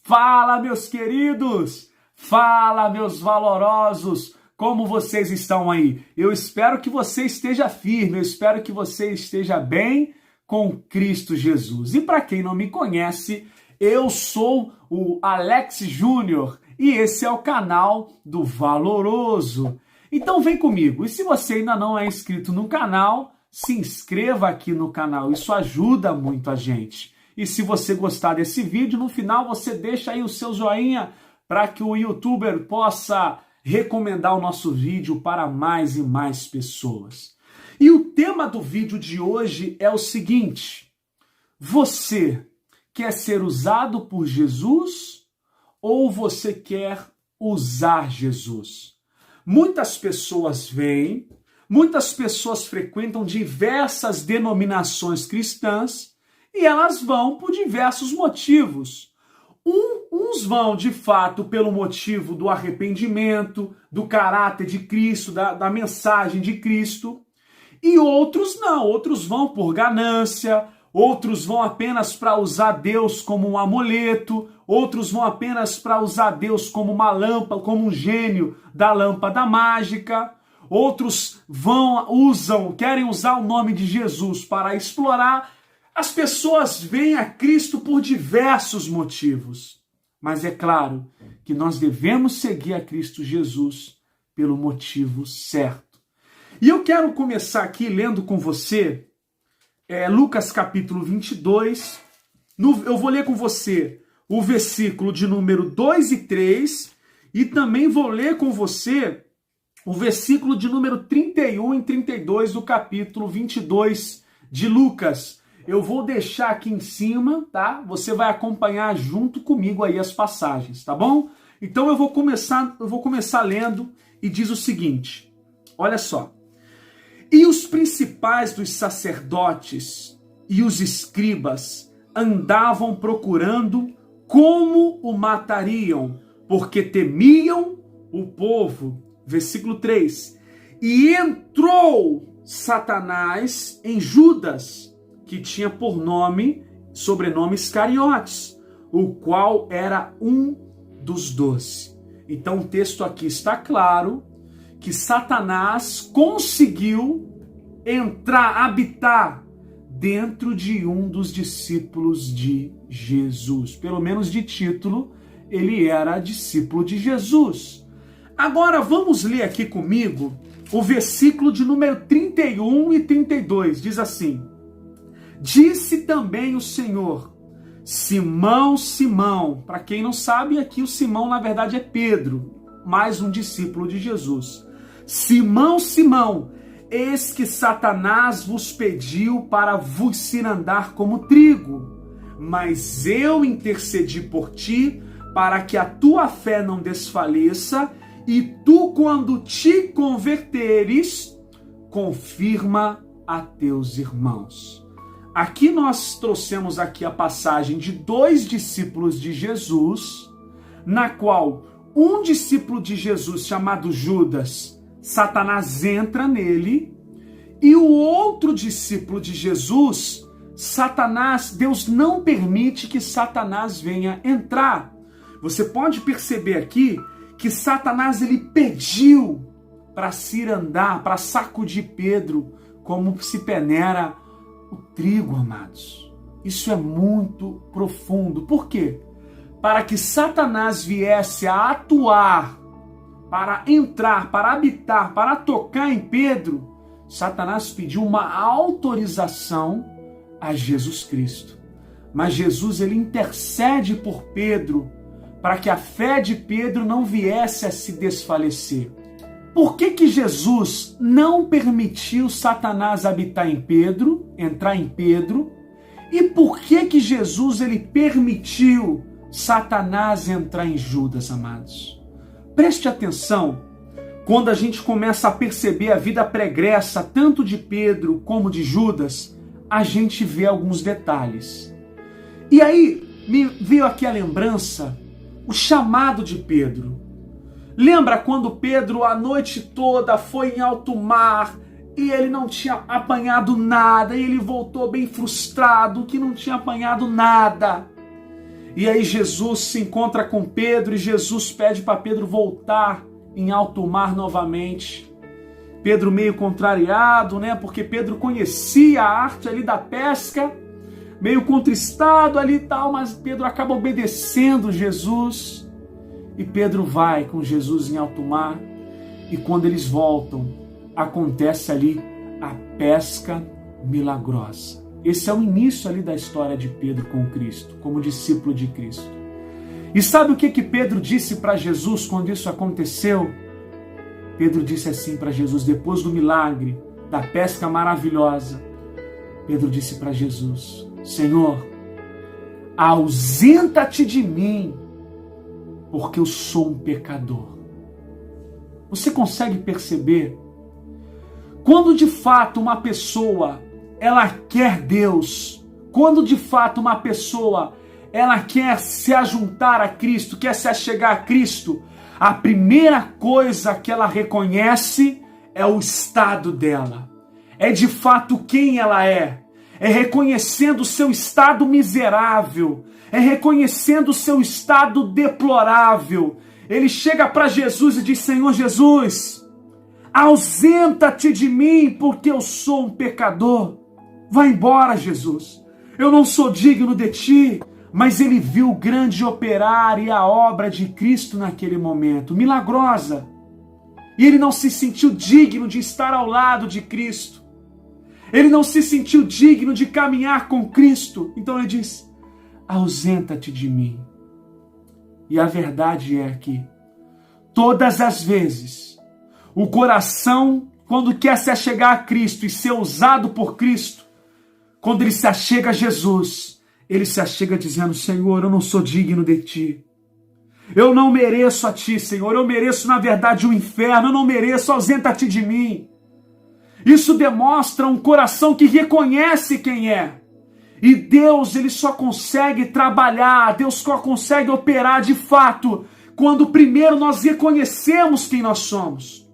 Fala, meus queridos! Fala, meus valorosos! Como vocês estão aí? Eu espero que você esteja firme, eu espero que você esteja bem com Cristo Jesus. E para quem não me conhece, eu sou o Alex Júnior e esse é o canal do Valoroso. Então vem comigo, e se você ainda não é inscrito no canal, se inscreva aqui no canal, isso ajuda muito a gente. E se você gostar desse vídeo, no final você deixa aí o seu joinha para que o youtuber possa recomendar o nosso vídeo para mais e mais pessoas. E o tema do vídeo de hoje é o seguinte: você quer ser usado por Jesus ou você quer usar Jesus? Muitas pessoas vêm, muitas pessoas frequentam diversas denominações cristãs e elas vão por diversos motivos. Uns vão, de fato, pelo motivo do arrependimento, do caráter de Cristo, da mensagem de Cristo. E outros não, outros vão por ganância, outros vão apenas para usar Deus como um amuleto, outros vão apenas para usar Deus como uma lâmpada, como um gênio da lâmpada mágica. Outros querem usar o nome de Jesus para explorar. As pessoas vêm a Cristo por diversos motivos, mas é claro que nós devemos seguir a Cristo Jesus pelo motivo certo. E eu quero começar aqui lendo com você Lucas capítulo 22, eu vou ler com você o versículo de número 2 e 3, e também vou ler com você o versículo de número 31 e 32 do capítulo 22 de Lucas. Eu vou deixar aqui em cima, tá? Você vai acompanhar junto comigo aí as passagens, tá bom? Então eu vou começar lendo e diz o seguinte: olha só. E os principais dos sacerdotes e os escribas andavam procurando como o matariam, porque temiam o povo. Versículo 3. E entrou Satanás em Judas, que tinha por sobrenome Iscariotes, o qual era um dos 12. Então o texto aqui está claro que Satanás conseguiu habitar dentro de um dos discípulos de Jesus. Pelo menos de título, ele era discípulo de Jesus. Agora vamos ler aqui comigo o versículo de número 31 e 32. Diz assim: disse também o Senhor: Simão, Simão. Para quem não sabe, aqui o Simão na verdade é Pedro, mais um discípulo de Jesus. Simão, Simão, eis que Satanás vos pediu para vos cirandar como trigo, mas eu intercedi por ti para que a tua fé não desfaleça, e tu, quando te converteres, confirma a teus irmãos. Aqui nós trouxemos aqui a passagem de 2 discípulos de Jesus, na qual um discípulo de Jesus chamado Judas, Satanás entra nele, e o outro discípulo de Jesus, Deus não permite que Satanás venha entrar. Você pode perceber aqui que Satanás ele pediu para cirandar, para sacudir Pedro, como se peneira o trigo, amados. Isso é muito profundo. Por quê? Para que Satanás viesse a atuar, para entrar, para habitar, para tocar em Pedro, Satanás pediu uma autorização a Jesus Cristo. Mas Jesus ele intercede por Pedro, para que a fé de Pedro não viesse a se desfalecer. Por que Jesus não permitiu Satanás habitar em Pedro, entrar em Pedro? E por que Jesus ele permitiu Satanás entrar em Judas, amados? Preste atenção, quando a gente começa a perceber a vida pregressa, tanto de Pedro como de Judas, a gente vê alguns detalhes. E aí, me veio aqui a lembrança, o chamado de Pedro. Lembra quando Pedro a noite toda foi em alto mar e ele não tinha apanhado nada, e ele voltou bem frustrado, que não tinha apanhado nada. E aí Jesus se encontra com Pedro e Jesus pede para Pedro voltar em alto mar novamente. Pedro meio contrariado, né? Porque Pedro conhecia a arte ali da pesca, meio contristado ali e tal, mas Pedro acaba obedecendo Jesus. E Pedro vai com Jesus em alto mar. E quando eles voltam, acontece ali a pesca milagrosa. Esse é o início ali da história de Pedro com Cristo, como discípulo de Cristo. E sabe o que Pedro disse para Jesus quando isso aconteceu? Pedro disse assim para Jesus, depois do milagre, da pesca maravilhosa, Pedro disse para Jesus, Senhor, ausenta-te de mim, porque eu sou um pecador. Você consegue perceber? Quando de fato uma pessoa ela quer Deus, quando de fato uma pessoa ela quer se ajuntar a Cristo, quer se achegar a Cristo, a primeira coisa que ela reconhece é o estado dela. É de fato quem ela é. É reconhecendo o seu estado miserável. É reconhecendo o seu estado deplorável. Ele chega para Jesus e diz, Senhor Jesus, ausenta-te de mim porque eu sou um pecador. Vai embora, Jesus. Eu não sou digno de ti. Mas ele viu o grande operar e a obra de Cristo naquele momento, milagrosa. E ele não se sentiu digno de estar ao lado de Cristo. Ele não se sentiu digno de caminhar com Cristo. Então ele diz, ausenta-te de mim. E a verdade é que todas as vezes o coração, quando quer se achegar a Cristo e ser usado por Cristo, quando ele se achega a Jesus, ele se achega dizendo, Senhor, eu não sou digno de ti. Eu não mereço a ti, Senhor. Eu mereço, na verdade, o inferno. Eu não mereço, ausenta-te de mim. Isso demonstra um coração que reconhece quem é. E Deus, ele só consegue trabalhar, Deus só consegue operar de fato, quando primeiro nós reconhecemos quem nós somos.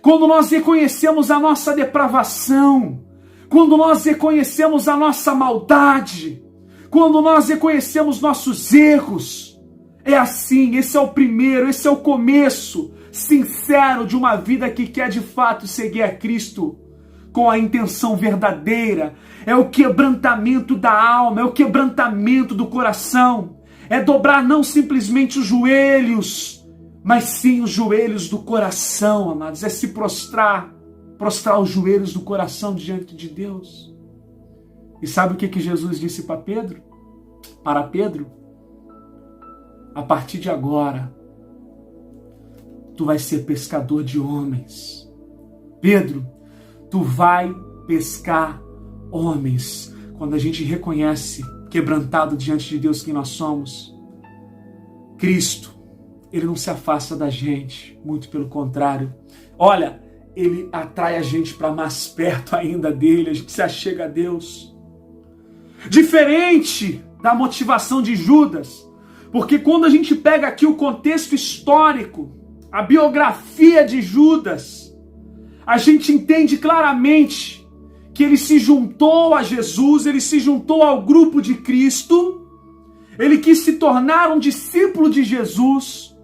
Quando nós reconhecemos a nossa depravação. Quando nós reconhecemos a nossa maldade. Quando nós reconhecemos nossos erros, é assim, esse é o primeiro, esse é o começo sincero de uma vida que quer de fato seguir a Cristo com a intenção verdadeira. É o quebrantamento da alma, é o quebrantamento do coração, é dobrar não simplesmente os joelhos, mas sim os joelhos do coração, amados, é se prostrar os joelhos do coração diante de Deus. E sabe o que Jesus disse para Pedro? Para Pedro? A partir de agora, tu vais ser pescador de homens. Pedro, tu vai pescar homens. Quando a gente reconhece, quebrantado diante de Deus quem nós somos, Cristo, ele não se afasta da gente, muito pelo contrário. Olha, ele atrai a gente para mais perto ainda dele, a gente se achega a Deus. Diferente da motivação de Judas, porque quando a gente pega aqui o contexto histórico, a biografia de Judas, a gente entende claramente que ele se juntou a Jesus, ele se juntou ao grupo de Cristo, ele quis se tornar um discípulo de Jesus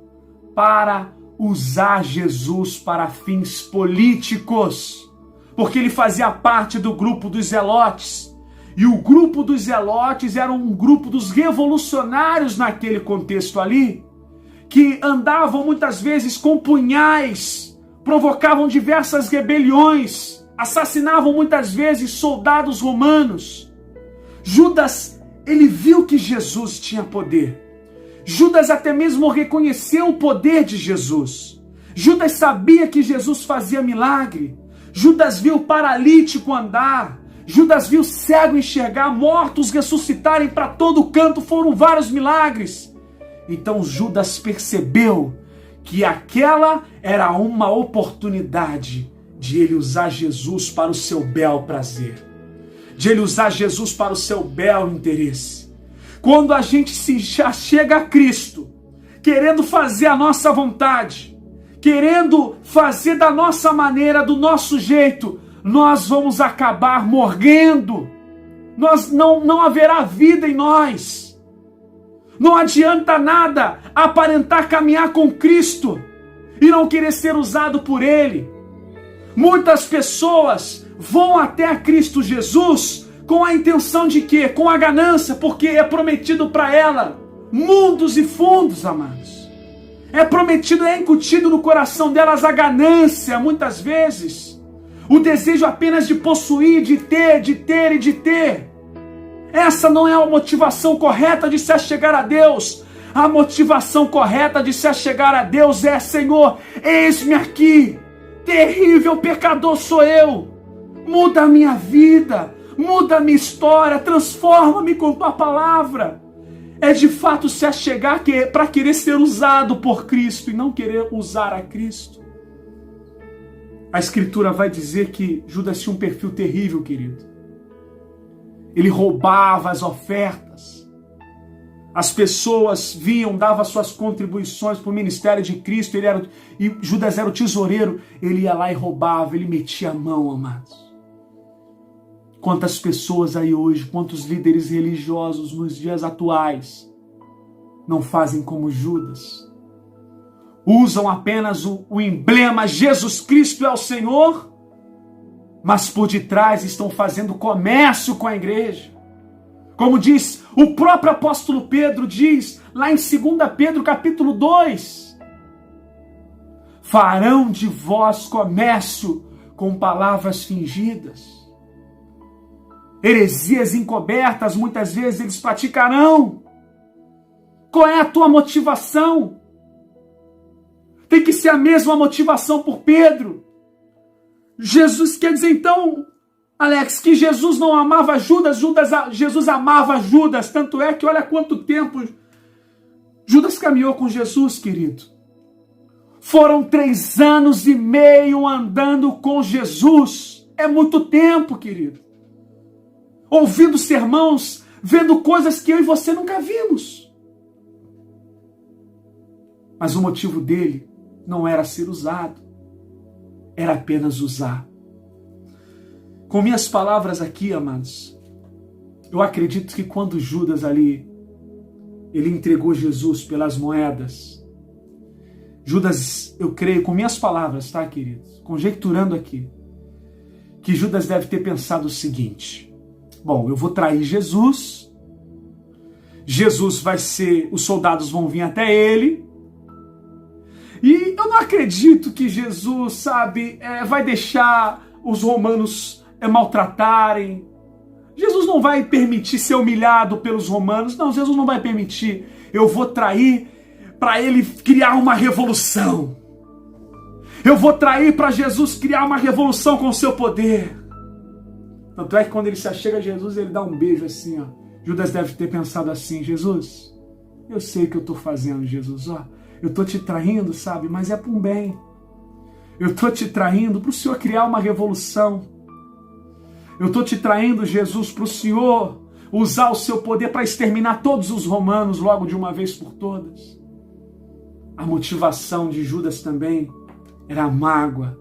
para usar Jesus para fins políticos, porque ele fazia parte do grupo dos Zelotes. E o grupo dos Zelotes era um grupo dos revolucionários naquele contexto ali, que andavam muitas vezes com punhais, provocavam diversas rebeliões, assassinavam muitas vezes soldados romanos. Judas, ele viu que Jesus tinha poder. Judas até mesmo reconheceu o poder de Jesus. Judas sabia que Jesus fazia milagre. Judas viu o paralítico andar. Judas viu cego enxergar, mortos ressuscitarem para todo canto, foram vários milagres. Então Judas percebeu que aquela era uma oportunidade de ele usar Jesus para o seu bel prazer, de ele usar Jesus para o seu bel interesse. Quando a gente se chega a Cristo, querendo fazer a nossa vontade, querendo fazer da nossa maneira, do nosso jeito, nós vamos acabar morrendo. Não haverá vida em nós. Não adianta nada aparentar caminhar com Cristo e não querer ser usado por Ele. Muitas pessoas vão até Cristo Jesus com a intenção de quê? Com a ganância, porque é prometido para ela mundos e fundos, amados. É prometido, é incutido no coração delas a ganância, muitas vezes. O desejo apenas de possuir, de ter e de ter. Essa não é a motivação correta de se achegar a Deus. A motivação correta de se achegar a Deus é: Senhor, eis-me aqui. Terrível pecador sou eu. Muda a minha vida, muda a minha história, transforma-me com tua palavra. É de fato se achegar para querer ser usado por Cristo e não querer usar a Cristo. A Escritura vai dizer que Judas tinha um perfil terrível, querido. Ele roubava as ofertas. As pessoas vinham, davam suas contribuições para o ministério de Cristo. E Judas era o tesoureiro. Ele ia lá e roubava, ele metia a mão, amados. Quantas pessoas aí hoje, quantos líderes religiosos nos dias atuais não fazem como Judas? Usam apenas o emblema Jesus Cristo é o Senhor, mas por detrás estão fazendo comércio com a igreja. Como diz o próprio apóstolo Pedro, diz lá em 2 Pedro capítulo 2, farão de vós comércio com palavras fingidas. Heresias encobertas, muitas vezes eles praticarão. Qual é a tua motivação? Tem que ser a mesma motivação por Pedro. Jesus quer dizer então, Alex, que Jesus não amava Judas, Jesus amava Judas. Tanto é que olha quanto tempo Judas caminhou com Jesus, querido. Foram 3 anos e meio andando com Jesus. É muito tempo, querido. Ouvindo sermãos, vendo coisas que eu e você nunca vimos. Mas o motivo dele não era ser usado, era apenas usar. Com minhas palavras aqui, amados, eu acredito que quando Judas ali, ele entregou Jesus pelas moedas, Judas, eu creio, com minhas palavras, tá, queridos? Conjecturando aqui, que Judas deve ter pensado o seguinte: bom, eu vou trair Jesus, Jesus vai ser, os soldados vão vir até ele, e eu não acredito que Jesus, sabe, vai deixar os romanos maltratarem. Jesus não vai permitir ser humilhado pelos romanos, não, Jesus não vai permitir. Eu vou trair para ele criar uma revolução. Eu vou trair para Jesus criar uma revolução com o seu poder. Tanto é que quando ele se achega a Jesus, ele dá um beijo assim, ó. Judas deve ter pensado assim: Jesus, eu sei o que eu estou fazendo, Jesus, ó. Eu estou te traindo, sabe, mas é para um bem. Eu estou te traindo para o Senhor criar uma revolução. Eu estou te traindo, Jesus, para o Senhor usar o seu poder para exterminar todos os romanos logo de uma vez por todas. A motivação de Judas também era a mágoa,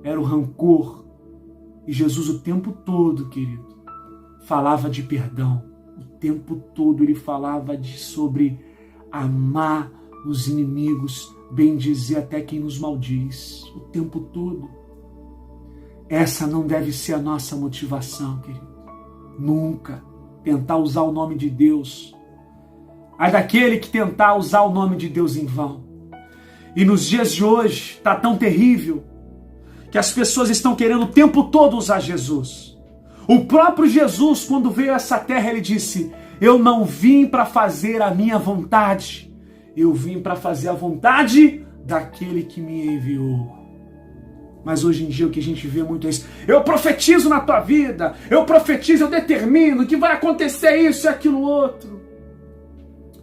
era o rancor. E Jesus o tempo todo, querido, falava de perdão. O tempo todo ele falava sobre amar os inimigos, bendizer até quem nos maldiz. O tempo todo. Essa não deve ser a nossa motivação, querido. Nunca tentar usar o nome de Deus. Ai daquele que tentar usar o nome de Deus em vão. E nos dias de hoje está tão terrível que as pessoas estão querendo o tempo todo usar Jesus. O próprio Jesus, quando veio a essa terra, ele disse: eu não vim para fazer a minha vontade, eu vim para fazer a vontade daquele que me enviou. Mas hoje em dia o que a gente vê muito é isso: eu profetizo na tua vida, eu profetizo, eu determino que vai acontecer isso e aquilo outro.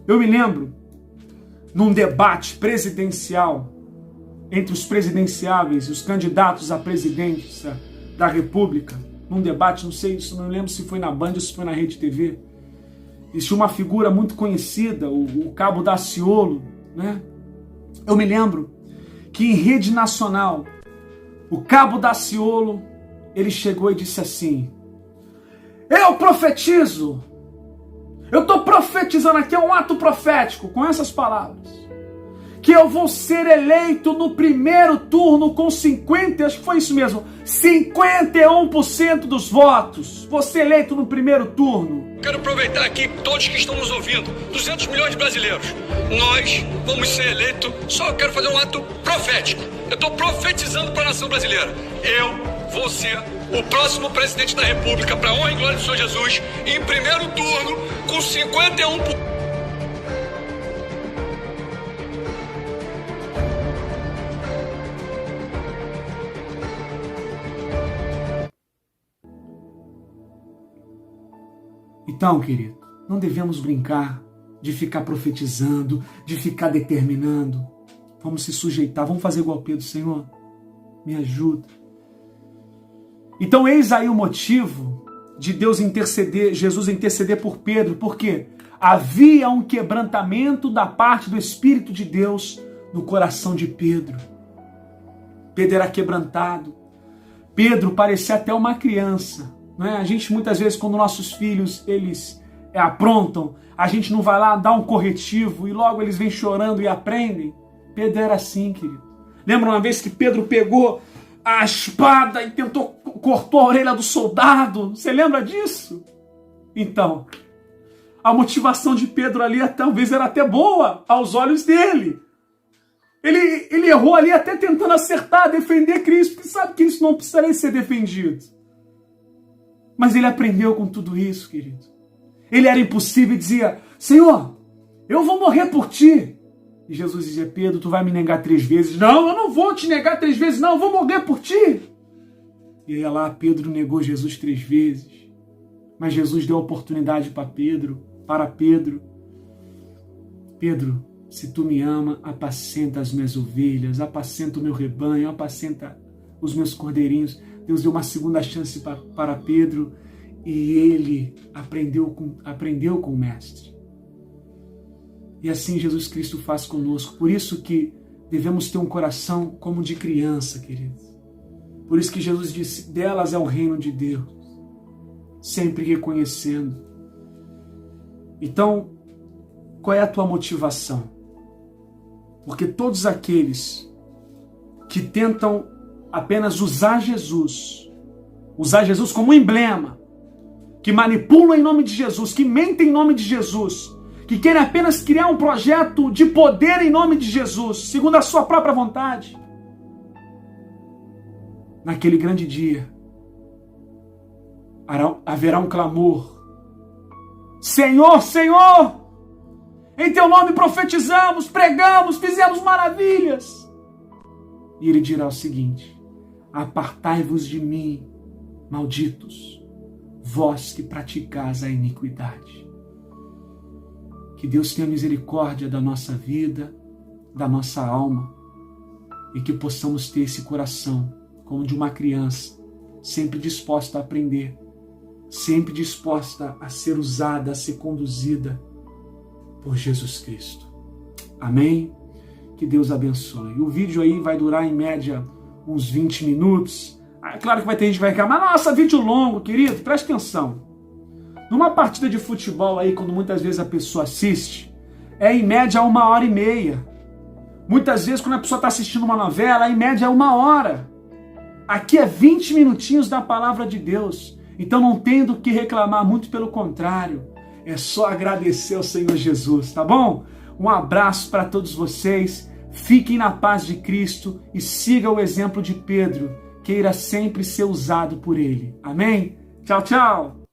Eu me lembro, num debate presidencial, entre os presidenciáveis, os candidatos à presidência da República, num debate, não lembro se foi na Band ou se foi na Rede TV, existia uma figura muito conhecida, o Cabo Daciolo, né? Eu me lembro que em rede nacional, o Cabo Daciolo, ele chegou e disse assim: eu profetizo Eu estou profetizando aqui, é um ato profético, com essas palavras. Que eu vou ser eleito no primeiro turno com 50%, acho que foi isso mesmo, 51% dos votos. Vou ser eleito no primeiro turno. Quero aproveitar aqui todos que estão nos ouvindo, 200 milhões de brasileiros. Nós vamos ser eleitos, só quero fazer um ato profético. Eu estou profetizando para a nação brasileira. Eu vou ser o próximo presidente da República, para a honra e glória do Senhor Jesus, em primeiro turno, com 51%. Então, querido, não devemos brincar de ficar profetizando, de ficar determinando. Vamos se sujeitar, vamos fazer igual Pedro. Senhor, me ajuda. Então, eis aí o motivo de Deus interceder, Jesus interceder por Pedro, porque havia um quebrantamento da parte do Espírito de Deus no coração de Pedro. Pedro era quebrantado. Pedro parecia até uma criança. Não é? A gente muitas vezes, quando nossos filhos eles aprontam, a gente não vai lá dar um corretivo e logo eles vêm chorando e aprendem. Pedro era assim, querido. Lembra uma vez que Pedro pegou a espada e cortou a orelha do soldado? Você lembra disso? Então, a motivação de Pedro ali talvez era até boa aos olhos dele. Ele errou ali até tentando acertar, defender Cristo, porque sabe que isso não precisaria ser defendido. Mas ele aprendeu com tudo isso, querido. Ele era impossível e dizia, Senhor, eu vou morrer por ti. E Jesus dizia, Pedro, tu vai me negar 3 vezes. Não, eu não vou te negar 3 vezes, não, eu vou morrer por ti. E aí lá, Pedro negou Jesus 3 vezes. Mas Jesus deu a oportunidade para Pedro. Pedro, se tu me ama, apacenta as minhas ovelhas, apacenta o meu rebanho, apacenta os meus cordeirinhos. Deus deu uma segunda chance para Pedro e ele aprendeu com o Mestre. E assim Jesus Cristo faz conosco. Por isso que devemos ter um coração como de criança, queridos. Por isso que Jesus disse, delas é o reino de Deus. Sempre reconhecendo. Então, qual é a tua motivação? Porque todos aqueles que tentam apenas usar Jesus como emblema, que manipulam em nome de Jesus, que mentem em nome de Jesus, que querem apenas criar um projeto de poder em nome de Jesus, segundo a sua própria vontade. Naquele grande dia, haverá um clamor. Senhor, Senhor, em teu nome profetizamos, pregamos, fizemos maravilhas. E ele dirá o seguinte, apartai-vos de mim, malditos, vós que praticais a iniquidade. Que Deus tenha misericórdia da nossa vida, da nossa alma, e que possamos ter esse coração como de uma criança, sempre disposta a aprender, sempre disposta a ser usada, a ser conduzida por Jesus Cristo. Amém? Que Deus abençoe. O vídeo aí vai durar em média uns 20 minutos. É claro que vai ter gente que vai reclamar, nossa, vídeo longo, querido, preste atenção. Numa partida de futebol aí, quando muitas vezes a pessoa assiste, é em média 1h30. Muitas vezes, quando a pessoa está assistindo uma novela, em média é 1 hora. Aqui é 20 minutinhos da palavra de Deus. Então não tem do que reclamar, muito pelo contrário. É só agradecer ao Senhor Jesus, tá bom? Um abraço para todos vocês. Fiquem na paz de Cristo e siga o exemplo de Pedro. Queira sempre ser usado por Ele. Amém? Tchau, tchau!